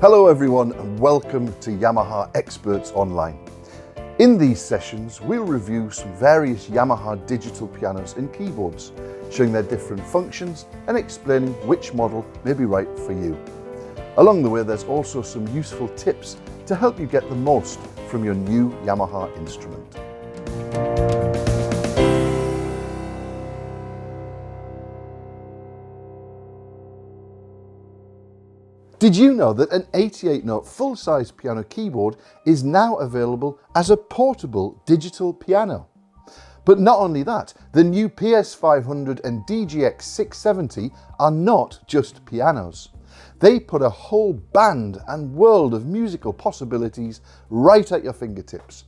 Hello everyone and welcome to Yamaha XPERTS Online. In these sessions we'll review some various Yamaha digital pianos and keyboards, showing their different functions and explaining which model may be right for you. Along the way there's also some useful tips to help you get the most from your new Yamaha instrument. Did you know that an 88-note full-size piano keyboard is now available as a portable digital piano? But not only that, the new P-S500 and DGX-670 are not just pianos. They put a whole band and world of musical possibilities right at your fingertips.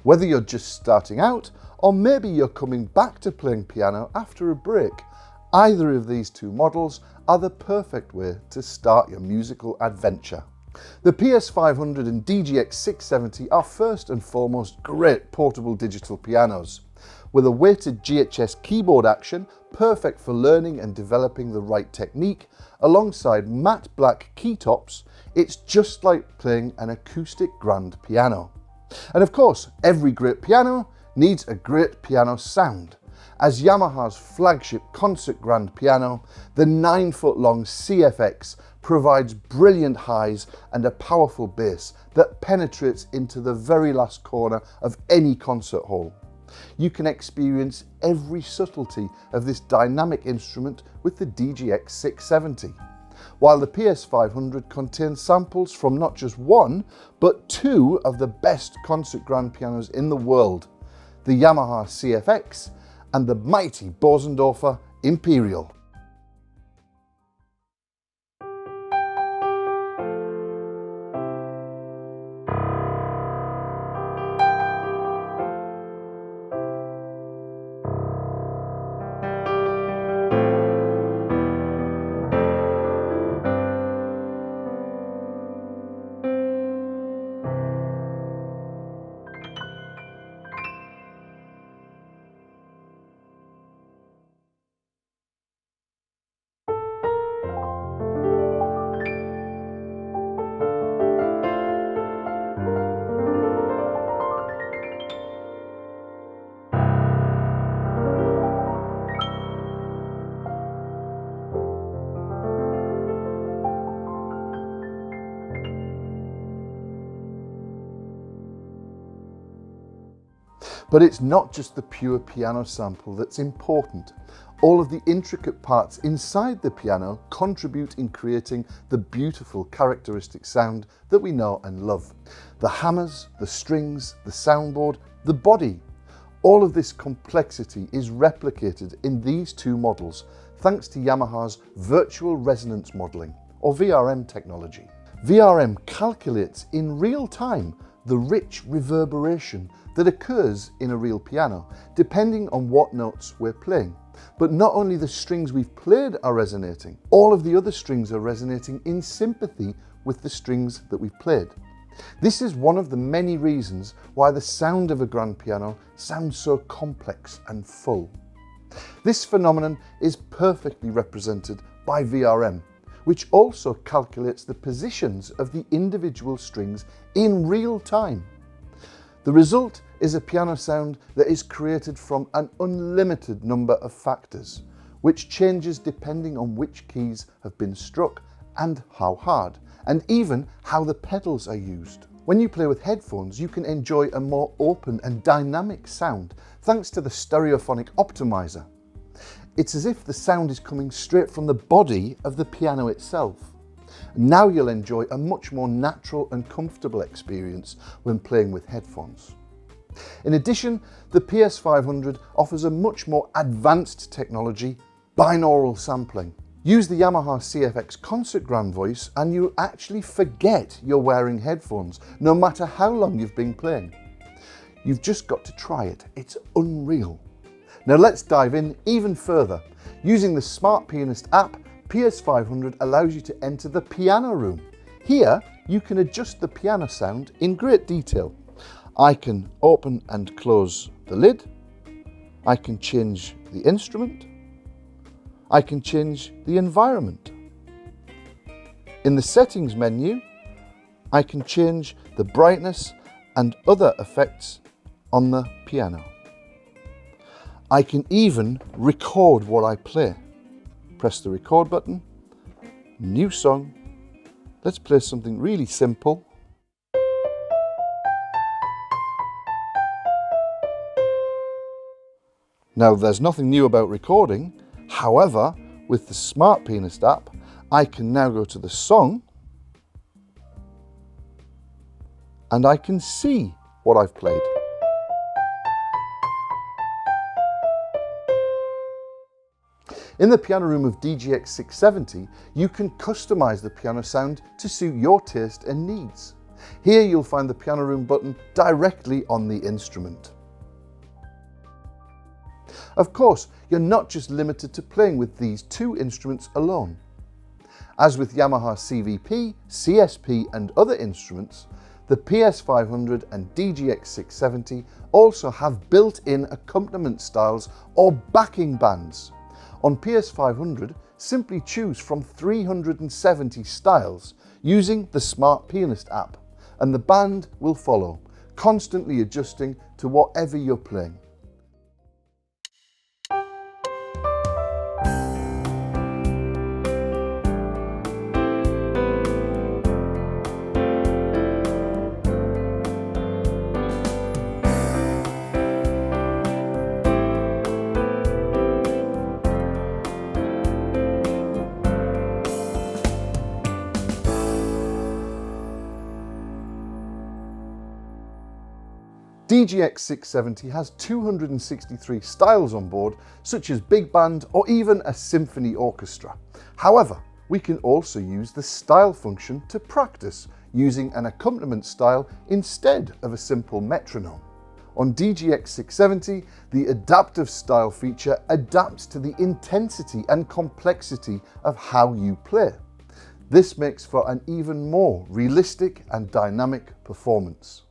Whether you're just starting out, or maybe you're coming back to playing piano after a break, either of these two models are the perfect way to start your musical adventure. The P-S500 and DGX-670 are first and foremost great portable digital pianos. With a weighted GHS keyboard action, perfect for learning and developing the right technique, alongside matte black key tops, it's just like playing an acoustic grand piano. And of course, every great piano needs a great piano sound. As Yamaha's flagship concert grand piano, the 9-foot-long CFX provides brilliant highs and a powerful bass that penetrates into the very last corner of any concert hall. You can experience every subtlety of this dynamic instrument with the DGX-670, while the PS500 contains samples from not just one, but two of the best concert grand pianos in the world, the Yamaha CFX and the mighty Bosendorfer Imperial. But it's not just the pure piano sample that's important. All of the intricate parts inside the piano contribute in creating the beautiful characteristic sound that we know and love. The hammers, the strings, the soundboard, the body. All of this complexity is replicated in these two models thanks to Yamaha's virtual resonance modeling, or VRM technology. VRM calculates in real time the rich reverberation that occurs in a real piano, depending on what notes we're playing. But not only the strings we've played are resonating, all of the other strings are resonating in sympathy with the strings that we've played. This is one of the many reasons why the sound of a grand piano sounds so complex and full. This phenomenon is perfectly represented by VRM, which also calculates the positions of the individual strings in real time. The result is a piano sound that is created from an unlimited number of factors, which changes depending on which keys have been struck and how hard, and even how the pedals are used. When you play with headphones, you can enjoy a more open and dynamic sound thanks to the stereophonic optimizer. It's as if the sound is coming straight from the body of the piano itself. Now you'll enjoy a much more natural and comfortable experience when playing with headphones. In addition, the PS500 offers a much more advanced technology, binaural sampling. Use the Yamaha CFX Concert Grand Voice and you'll actually forget you're wearing headphones, no matter how long you've been playing. You've just got to try it, it's unreal. Now let's dive in even further. Using the Smart Pianist app, PS500 allows you to enter the piano room. Here, you can adjust the piano sound in great detail. I can open and close the lid. I can change the instrument. I can change the environment. In the settings menu, I can change the brightness and other effects on the piano. I can even record what I play. Press the record button, new song. Let's play something really simple. Now, there's nothing new about recording. However, with the Smart Pianist app, I can now go to the song and I can see what I've played. In the piano room of DGX-670, you can customize the piano sound to suit your taste and needs. Here you'll find the piano room button directly on the instrument. Of course, you're not just limited to playing with these two instruments alone. As with Yamaha CVP, CSP and other instruments, the PS500 and DGX-670 also have built-in accompaniment styles or backing bands. On PS500, simply choose from 370 styles using the Smart Pianist app, and the band will follow, constantly adjusting to whatever you're playing. DGX-670 has 263 styles on board, such as big band or even a symphony orchestra. However, we can also use the style function to practice using an accompaniment style instead of a simple metronome. On DGX-670, the adaptive style feature adapts to the intensity and complexity of how you play. This makes for an even more realistic and dynamic performance.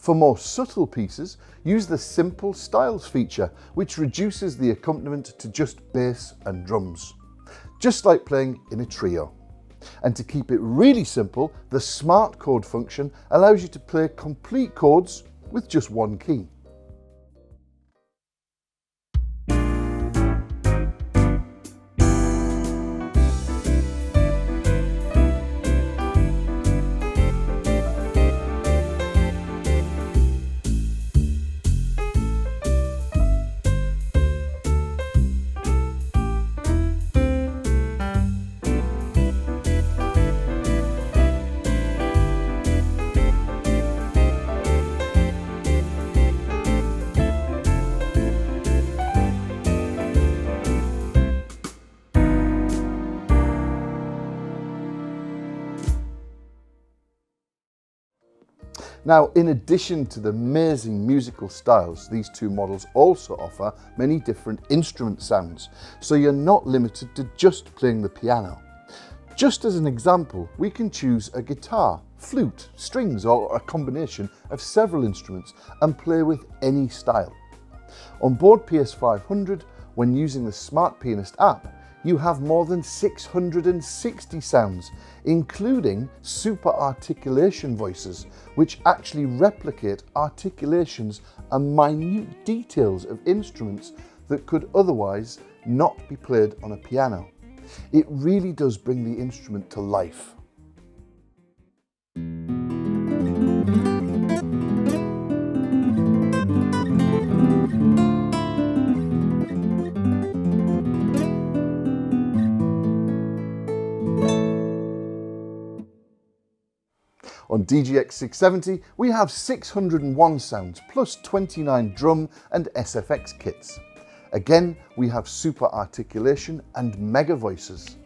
For more subtle pieces, use the Simple Styles feature, which reduces the accompaniment to just bass and drums, just like playing in a trio. And to keep it really simple, the Smart Chord function allows you to play complete chords with just one key. Now, in addition to the amazing musical styles, these two models also offer many different instrument sounds, so you're not limited to just playing the piano. Just as an example, we can choose a guitar, flute, strings, or a combination of several instruments and play with any style. On board PS500, when using the Smart Pianist app, you have more than 660 sounds, including super articulation voices, which actually replicate articulations and minute details of instruments that could otherwise not be played on a piano. It really does bring the instrument to life. On DGX-670, we have 601 sounds plus 29 drum and SFX kits. Again, we have super articulation and mega voices.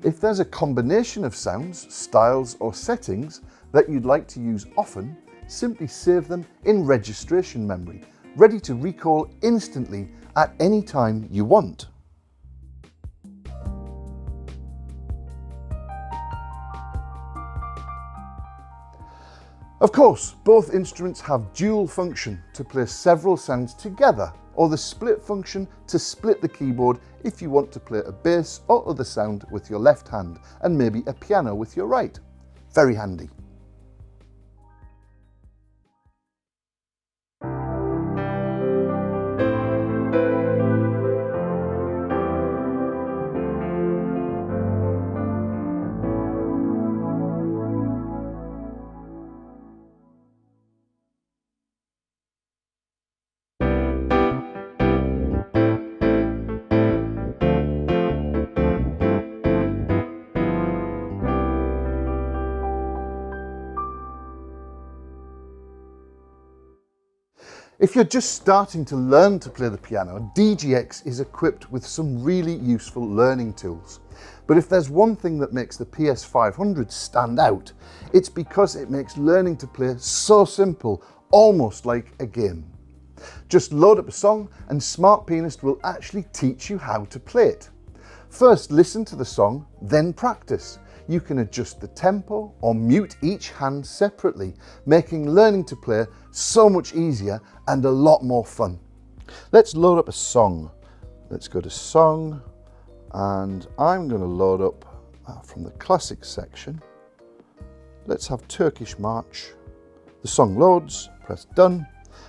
If there's a combination of sounds, styles or settings that you'd like to use often, simply save them in registration memory, ready to recall instantly at any time you want. Of course, both instruments have dual function to play several sounds together, or the split function to split the keyboard if you want to play a bass or other sound with your left hand and maybe a piano with your right. Very handy. If you're just starting to learn to play the piano, DGX is equipped with some really useful learning tools. But if there's one thing that makes the PS500 stand out, it's because it makes learning to play so simple, almost like a game. Just load up a song and Smart Pianist will actually teach you how to play it. First listen to the song, then practice. You can adjust the tempo or mute each hand separately, making learning to play so much easier and a lot more fun. Let's load up a song. Let's go to Song, and I'm going to load up from the Classics section. Let's have Turkish March. The song loads, press Done,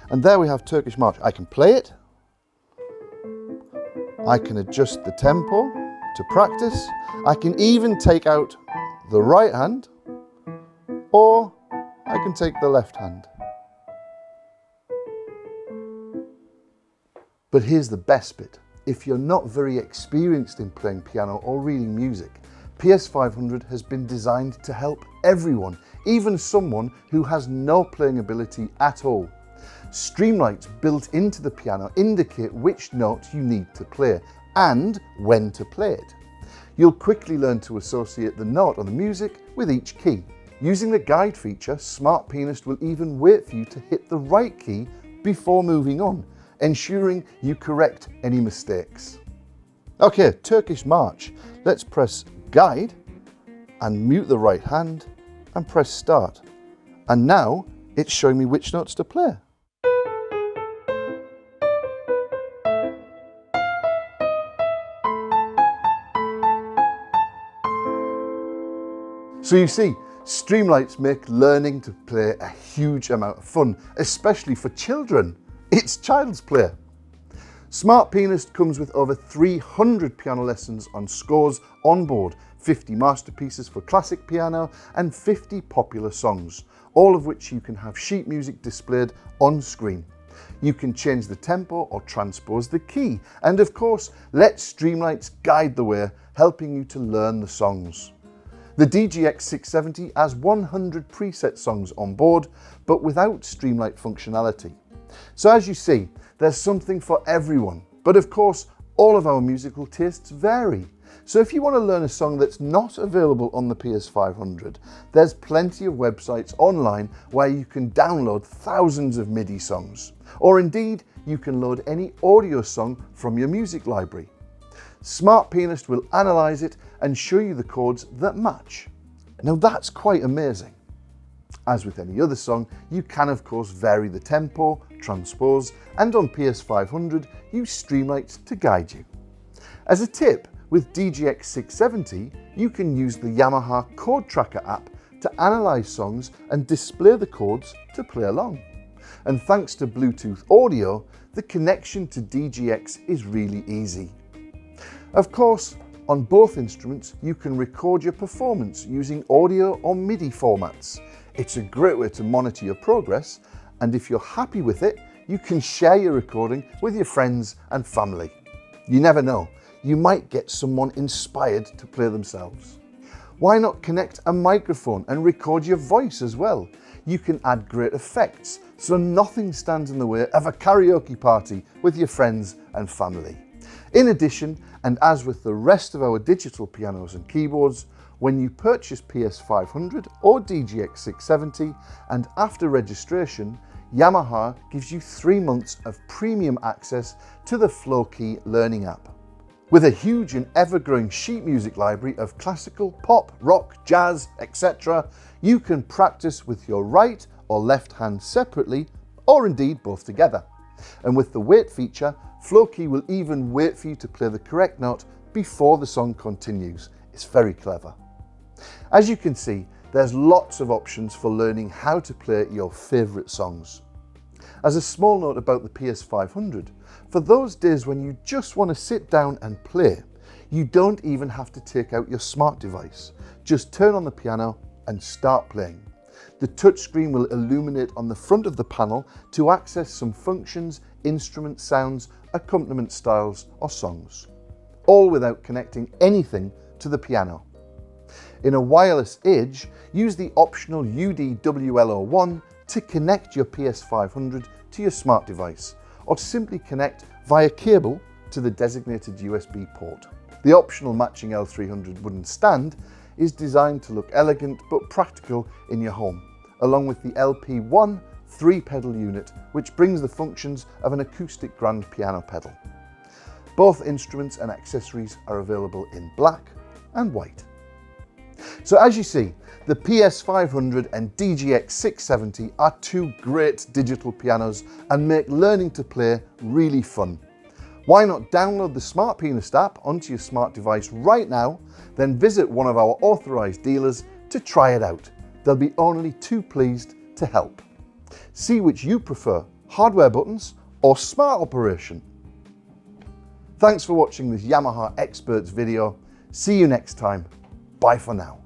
and there we have Turkish March. I can play it. I can adjust the tempo to practice. I can even take out the right hand, or I can take the left hand. But here's the best bit. If you're not very experienced in playing piano or reading music, PS500 has been designed to help everyone, even someone who has no playing ability at all. Streamlights built into the piano indicate which notes you need to play and when to play it. You'll quickly learn to associate the note on the music with each key. Using the guide feature, Smart Pianist will even wait for you to hit the right key before moving on, ensuring you correct any mistakes. Okay, Turkish March. Let's press Guide and mute the right hand and press Start. And now it's showing me which notes to play. So you see, Streamlights make learning to play a huge amount of fun, especially for children. It's child's play. Smart Pianist comes with over 300 piano lessons on scores on board, 50 masterpieces for classic piano and 50 popular songs, all of which you can have sheet music displayed on screen. You can change the tempo or transpose the key, and of course, let Streamlights guide the way, helping you to learn the songs. The DGX-670 has 100 preset songs on board, but without Streamlight functionality. So as you see, there's something for everyone. But of course, all of our musical tastes vary. So if you want to learn a song that's not available on the PS500, there's plenty of websites online where you can download thousands of MIDI songs. Or indeed, you can load any audio song from your music library. Smart Pianist will analyse it and show you the chords that match. Now that's quite amazing. As with any other song, you can of course vary the tempo, transpose, and on PS500 use Streamlights to guide you. As a tip, with DGX-670, you can use the Yamaha Chord Tracker app to analyse songs and display the chords to play along. And thanks to Bluetooth audio, the connection to DGX is really easy. Of course, on both instruments, you can record your performance using audio or MIDI formats. It's a great way to monitor your progress, and if you're happy with it, you can share your recording with your friends and family. You never know, you might get someone inspired to play themselves. Why not connect a microphone and record your voice as well? You can add great effects, so nothing stands in the way of a karaoke party with your friends and family. In addition, and as with the rest of our digital pianos and keyboards, when you purchase PS500 or DGX-670 and after registration, Yamaha gives you 3 months of premium access to the Flowkey Learning app. With a huge and ever-growing sheet music library of classical, pop, rock, jazz, etc., you can practice with your right or left hand separately, or indeed both together. And with the wait feature, Flowkey will even wait for you to play the correct note before the song continues. It's very clever. As you can see, there's lots of options for learning how to play your favourite songs. As a small note about the PS500, for those days when you just want to sit down and play, you don't even have to take out your smart device. Just turn on the piano and start playing. The touchscreen will illuminate on the front of the panel to access some functions, instrument sounds, accompaniment styles or songs, all without connecting anything to the piano. In a wireless age, use the optional UDWL01 to connect your PS500 to your smart device, or to simply connect via cable to the designated USB port. The optional matching L300 wooden stand is designed to look elegant but practical in your home, along with the LP1 3-pedal unit, which brings the functions of an acoustic grand piano pedal. Both instruments and accessories are available in black and white. So as you see, the PS500 and DGX-670 are two great digital pianos and make learning to play really fun. Why not download the Smart Pianist app onto your smart device right now, then visit one of our authorised dealers to try it out. They'll be only too pleased to help. See which you prefer, hardware buttons or smart operation. Thanks for watching this Yamaha XPERTS video. See you next time. Bye for now.